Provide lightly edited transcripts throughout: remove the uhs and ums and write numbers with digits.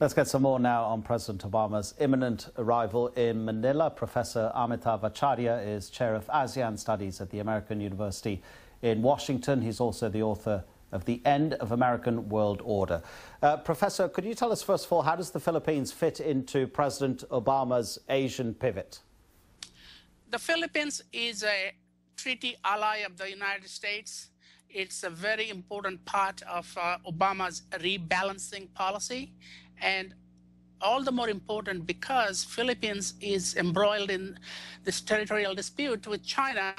Let's get some more now on President Obama's imminent arrival in Manila. Professor Amitav Acharya is chair of ASEAN Studies at the American University in Washington. He's also the author of The End of American World Order. Professor, could you tell us, first of all, how does the Philippines fit into President Obama's Asian pivot? The Philippines is a treaty ally of the United States. It's a very important part of Obama's rebalancing policy, and all the more important because Philippines is embroiled in this territorial dispute with China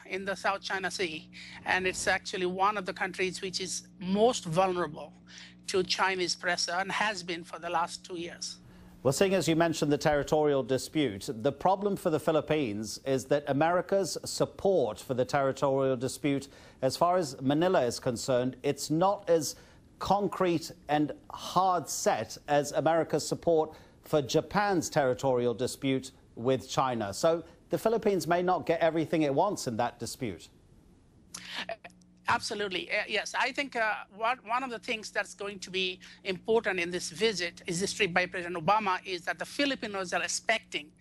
in the South China Sea, and it's actually one of the countries which is most vulnerable to Chinese pressure and has been for the last 2 years. Well, seeing as you mentioned the territorial dispute, the problem for the Philippines is that America's support for the territorial dispute, as far as Manila is concerned, it's not as concrete and hard set as America's support for Japan's territorial dispute with China. So the Philippines may not get everything it wants in that dispute. Absolutely. Yes, I think one of the things that's going to be important in this visit, is this trip by President Obama, is that the Filipinos are expecting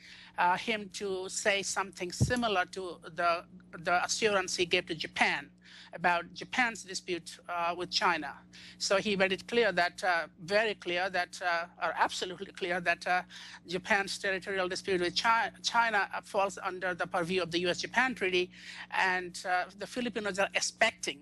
him to say something similar to the assurance he gave to Japan about Japan's dispute with China. So he made it clear that, very clear that, or absolutely clear that Japan's territorial dispute with China falls under the purview of the U.S.-Japan Treaty, and the Filipinos are expecting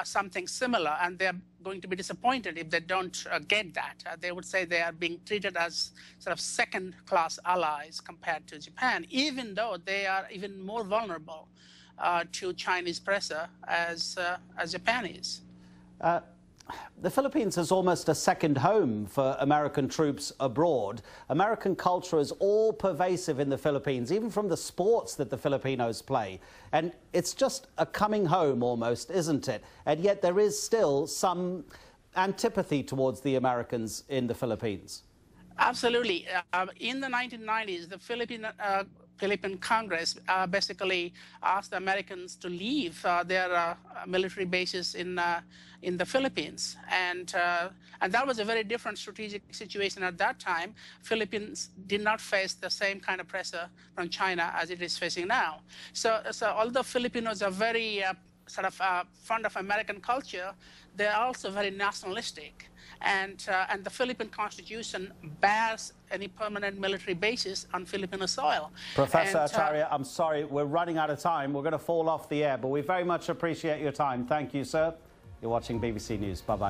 something similar, and they're going to be disappointed if they don't get that. They would say they are being treated as sort of second-class allies compared to Japan, even though they are even more vulnerable to Chinese pressure as Japan is. The Philippines is almost a second home for American troops abroad. American culture is all pervasive in the Philippines, even from the sports that the Filipinos play. And it's just a coming home almost, isn't it? And yet there is still some antipathy towards the Americans in the Philippines. Absolutely. In the 1990s, the Philippine Congress basically asked the Americans to leave their military bases in the Philippines, and that was a very different strategic situation at that time. Philippines did not face the same kind of pressure from China as it is facing now. So although Filipinos are very fond of American culture, they are also very nationalistic. And the Philippine Constitution bars any permanent military bases on Filipino soil. Professor Acharya, I'm sorry, we're running out of time. We're going to fall off the air, but we very much appreciate your time. Thank you, sir. You're watching BBC News. Bye-bye.